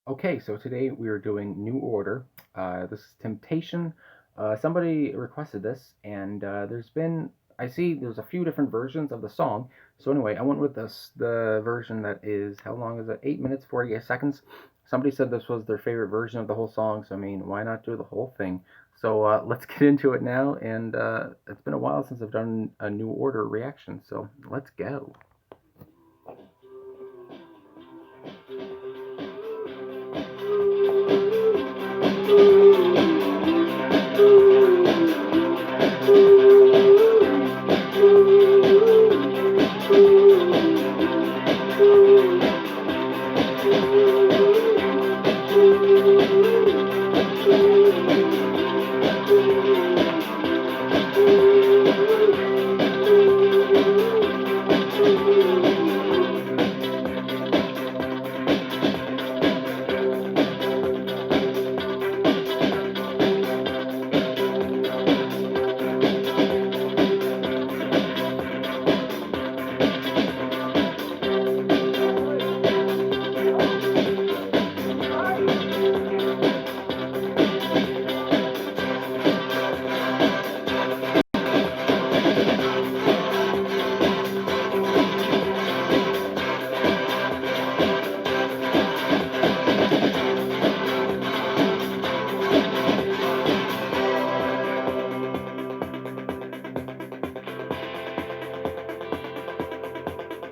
Okay, so today we are doing New Order. This is Temptation. Somebody requested this, and I see there's a few different versions of the song. So anyway, I went with the version that is, how long is it? 8 minutes, 48 seconds. Somebody said this was their favorite version of the whole song, so I mean, why not do the whole thing? So let's get into it now, and it's been a while since I've done a New Order reaction, so let's go.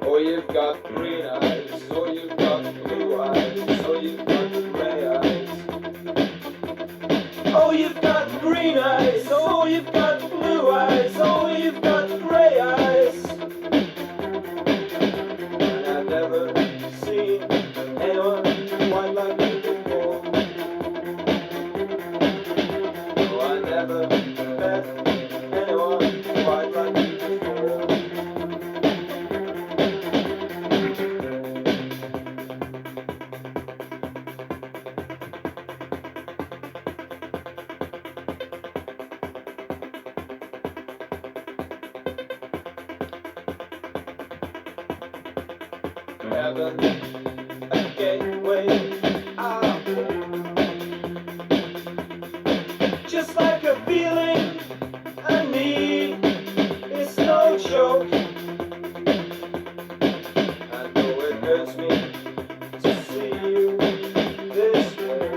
Oh, you've got green eyes, oh, you've got blue eyes, oh, you've got gray eyes. Oh, you've got green eyes, oh, you've got blue eyes, oh, you've got gray eyes. And I've never seen anyone quite like you before. Oh, I never met anyone quite like you before. Heaven, a gateway out. Just like a feeling I need, it's no joke. I know it hurts me to see you this way.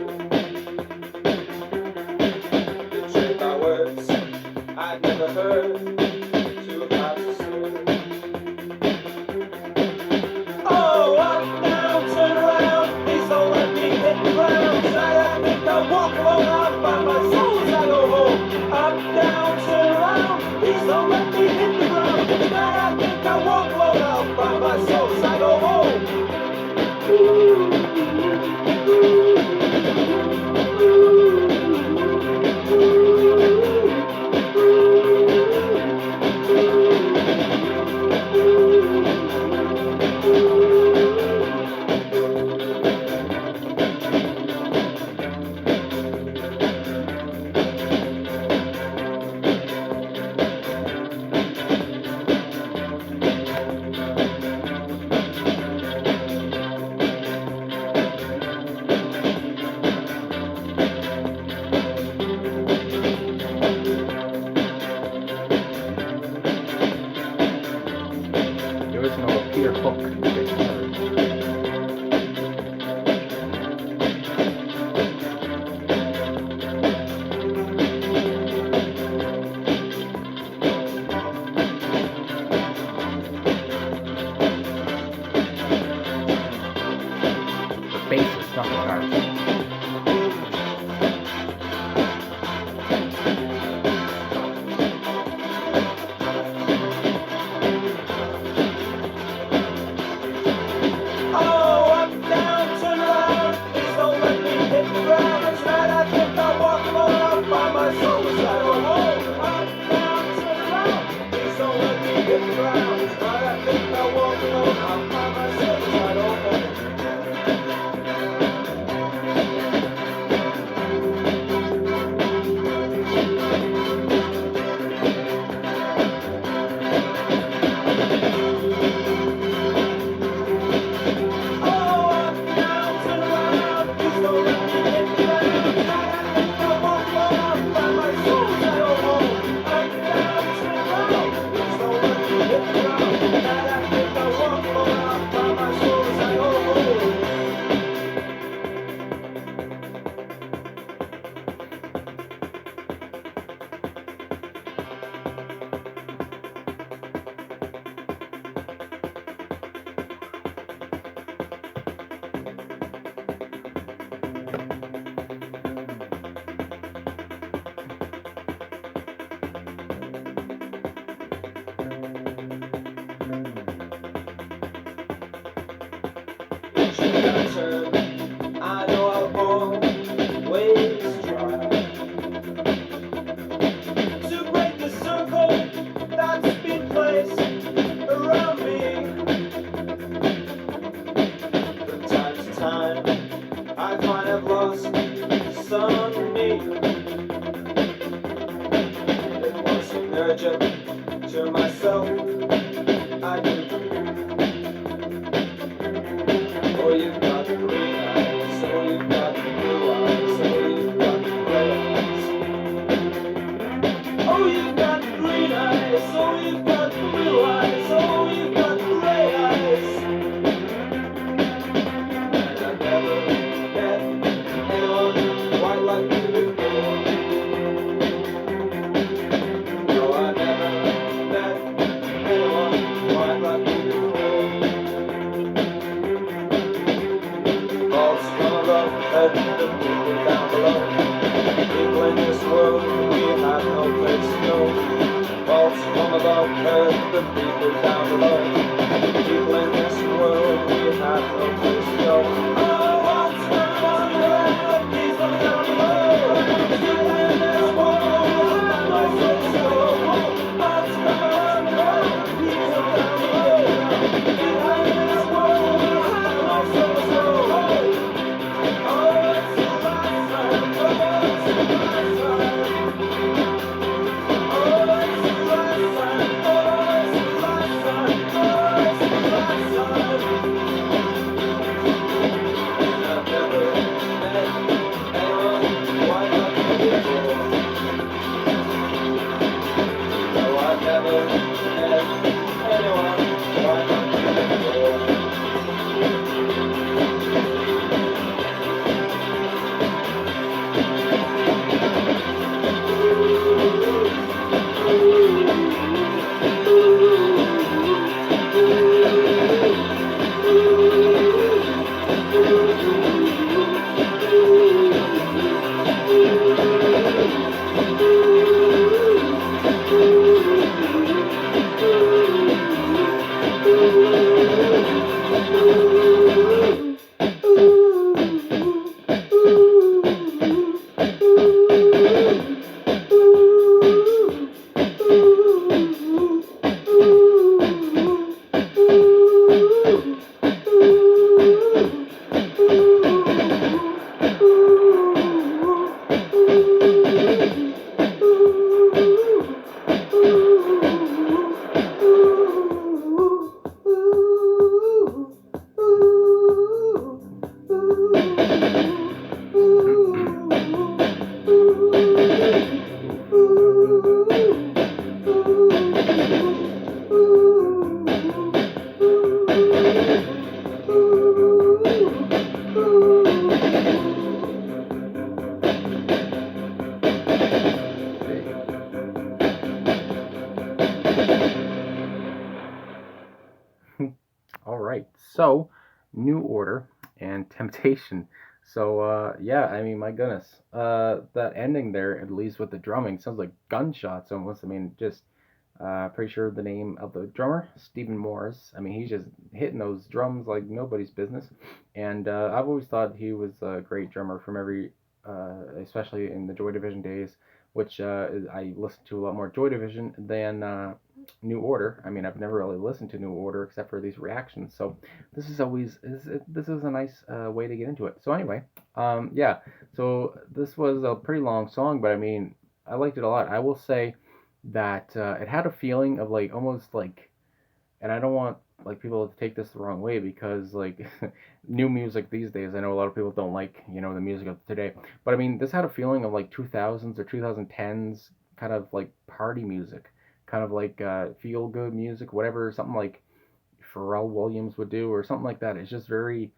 Betray my words I never heard too hard to say. Oh, up, down, turn around, please don't let me hit the ground. Tonight I think I'll walk alone, I'll find my soul as I go home. Up, down, turn around, please don't let me hit the ground. Tonight I think I'll walk alone, I'll find my soul as I go home. The original Peter Hook dictionary. The bass is not guitars. Oh, up, down, turn around, please don't let me hit the ground. Tonight I think I'll walk alone, I'll find my soul as I go home. Up, down, turn around, please don't let me hit the ground. Tonight I think I'll walk alone, I'll find my soul as I go home. should I turn? I know I'll always try to break the circle that's been placed around me. From time to time, I find I've lost some of me. It was urgent to myself, I do. Oh, you've got the green eyes, oh, you've got the blue eyes, oh, you've got the gray eyes. Oh, you've got the green eyes, oh, you've got the blue eyes, oh, you've got the gray eyes. And I've never met anyone quite like you before. No, I've never met anyone quite like you before. Falls from above, and the people down below. People in this world, we have no place to go. Falls from above, and the people down below. People in this world, we have no place to go. Oh, falls from above, people down below. People in this world, we have no place to go. Falls from above, people down below. People in this world, we have no place to go. All right, so New Order and Temptation. So yeah, I mean, my goodness, that ending there, at least with the drumming, sounds like gunshots almost. I mean, just pretty sure the name of the drummer, Stephen Morris. I mean, he's just hitting those drums like nobody's business. And I've always thought he was a great drummer from especially in the Joy Division days, which I listened to a lot more Joy Division than New Order. I mean, I've never really listened to New Order except for these reactions. So this is a nice way to get into it. So anyway, yeah. So this was a pretty long song, but I mean, I liked it a lot. I will say that it had a feeling of like almost like, and I don't want like people to take this the wrong way because like new music these days, I know a lot of people don't like the music of today, but I mean this had a feeling of like 2000s or 2010s kind of like party music, kind of like feel good music, whatever, something like Pharrell Williams would do or something like that. It's just very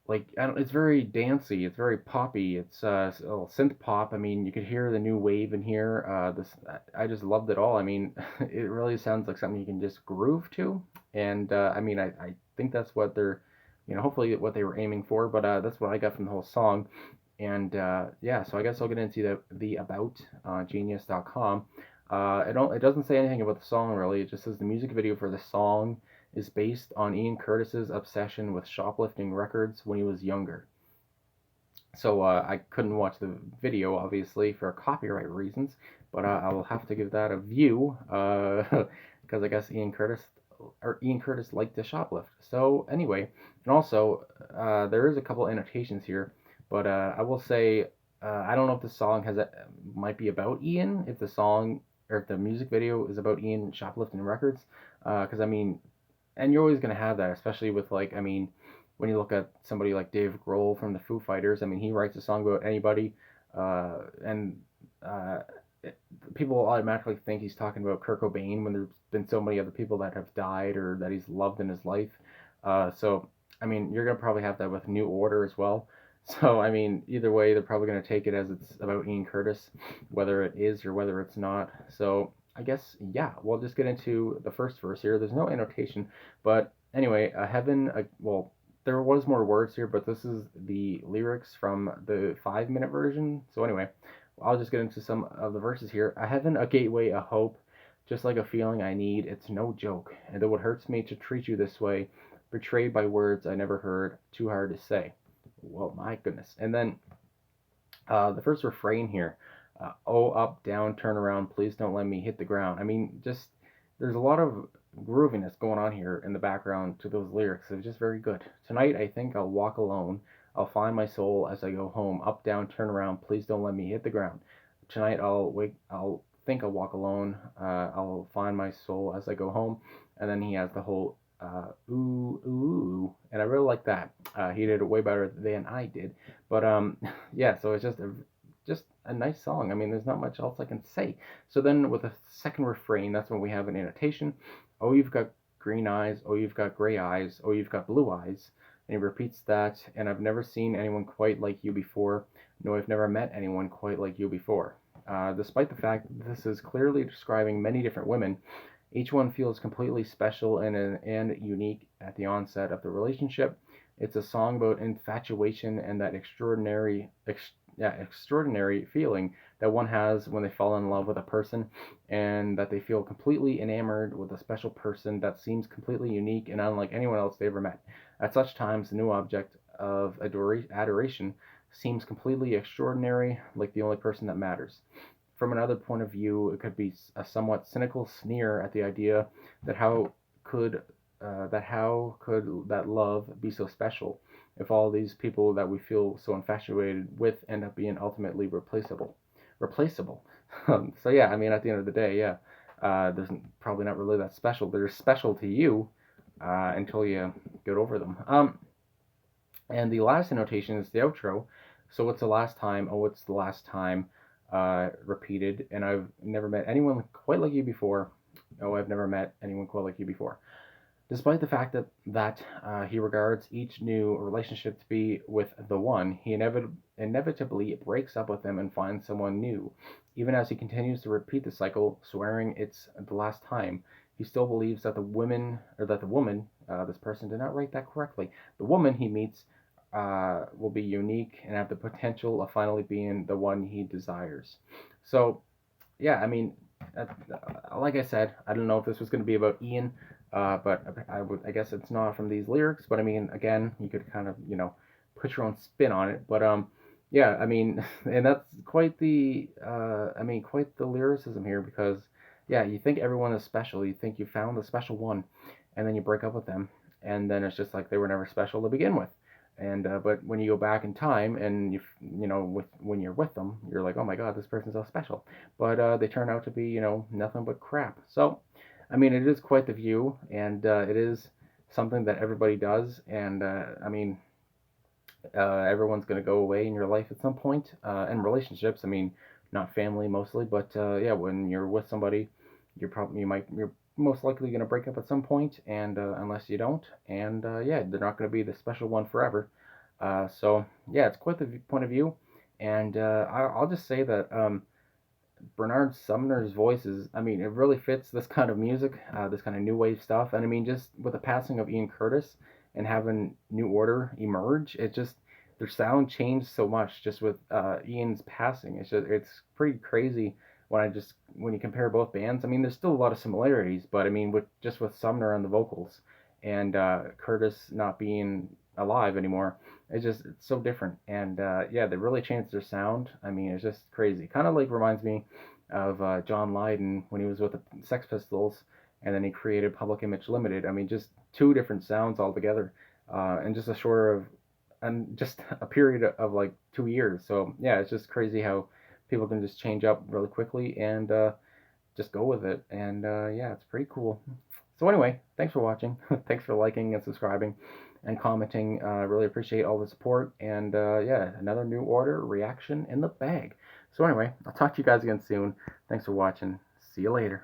like I don't, it's very dancey, it's very poppy, it's a little synth pop. I mean, you could hear the new wave in here. This I just loved it all. I mean, it really sounds like something you can just groove to, and I mean, I think that's what they're, hopefully what they were aiming for. But that's what I got from the whole song, and yeah. So I guess I'll get into the about genius.com. It doesn't say anything about the song really. It just says the music video for the song is based on Ian Curtis's obsession with shoplifting records when he was younger. So I couldn't watch the video, obviously, for copyright reasons, but I will have to give that a view because I guess Ian Curtis liked to shoplift. So anyway, and also there is a couple annotations here, but I will say I don't know if the song might be about Ian, if the song or if the music video is about Ian shoplifting records, because I mean, and you're always gonna have that, especially with like I mean when you look at somebody like Dave Grohl from the Foo Fighters, I mean, he writes a song about anybody, and uh, it, people automatically think he's talking about Kurt Cobain when there's been so many other people that have died or that he's loved in his life. So, I mean, you're gonna probably have that with New Order as well. So, I mean, either way, they're probably gonna take it as it's about Ian Curtis, whether it is or whether it's not. So, I guess yeah, we'll just get into the first verse here. There's no annotation, but anyway, well, there was more words here, but this is the lyrics from the 5 minute version. So anyway, I'll just get into some of the verses here. A heaven, a gateway, a hope, just like a feeling I need. It's no joke, and though it hurts me to treat you this way, betrayed by words I never heard, too hard to say. Well, my goodness. And then the first refrain here, oh, up, down, turn around, please don't let me hit the ground. I mean, just there's a lot of grooviness going on here in the background to those lyrics. It's just very good. Tonight, I think I'll walk alone. I'll find my soul as I go home. Up, down, turn around, please don't let me hit the ground. Tonight, I'll think I'll walk alone. I'll find my soul as I go home. And then he has the whole ooh ooh, and I really like that. He did it way better than I did. But yeah, so it's just a nice song. I mean, there's not much else I can say. So then with the second refrain, that's when we have an annotation. Oh, you've got green eyes. Oh, you've got gray eyes. Oh, you've got blue eyes. And he repeats that. And I've never seen anyone quite like you before. No, I've never met anyone quite like you before. Despite the fact that this is clearly describing many different women, each one feels completely special and unique at the onset of the relationship. It's a song about infatuation and that extraordinary feeling that one has when they fall in love with a person, and that they feel completely enamored with a special person that seems completely unique and unlike anyone else they ever met. At such times, the new object of adoration seems completely extraordinary, like the only person that matters. From another point of view, it could be a somewhat cynical sneer at the idea that could how could that love be so special if all these people that we feel so infatuated with end up being ultimately replaceable. So yeah, I mean, at the end of the day, yeah, there's probably not really that special. They're special to you until you get over them. And the last annotation is the outro. So what's the last time? Oh, it's the last time. Repeated. And I've never met anyone quite like you before. Oh, I've never met anyone quite like you before. Despite the fact that he regards each new relationship to be with the one, he inevitably breaks up with them and finds someone new. Even as he continues to repeat the cycle, swearing it's the last time, he still believes that the woman, this person did not write that correctly, the woman he meets will be unique and have the potential of finally being the one he desires. So, yeah, I mean, like I said, I don't know if this was going to be about Ian, but I guess it's not from these lyrics. But I mean, again, you could kind of put your own spin on it. But yeah, I mean, and that's quite the lyricism here because yeah, you think everyone is special. You think you found the special one, and then you break up with them, and then it's just like they were never special to begin with. And but when you go back in time and when you're with them, you're like, oh my God, this person's so special. But they turn out to be nothing but crap. So, I mean, it is quite the view, and it is something that everybody does. And I mean, everyone's gonna go away in your life at some point. And relationships, I mean, not family mostly, but yeah, when you're with somebody, you're most likely gonna break up at some point, and unless you don't, and yeah, they're not gonna be the special one forever. So yeah, it's quite the point of view, and I'll just say that Bernard Sumner's voice is, I mean, it really fits this kind of music, this kind of new wave stuff. And I mean, just with the passing of Ian Curtis and having New Order emerge, it just, their sound changed so much just with Ian's passing. It's pretty crazy when you compare both bands. I mean, there's still a lot of similarities, but I mean, with Sumner on the vocals, and Curtis not being alive anymore. It's so different, and yeah, they really changed their sound. I mean, it's just crazy. Kind of like reminds me of John Lydon when he was with the Sex Pistols, and then he created Public Image Limited. I mean, just two different sounds altogether, and just a short of, and just a period of like 2 years. So yeah, it's just crazy how people can just change up really quickly and just go with it. And yeah, it's pretty cool. So anyway, thanks for watching. Thanks for liking and subscribing and commenting. Really appreciate all the support. And yeah, another new order reaction in the bag. So anyway, I'll talk to you guys again soon. Thanks for watching. See you later.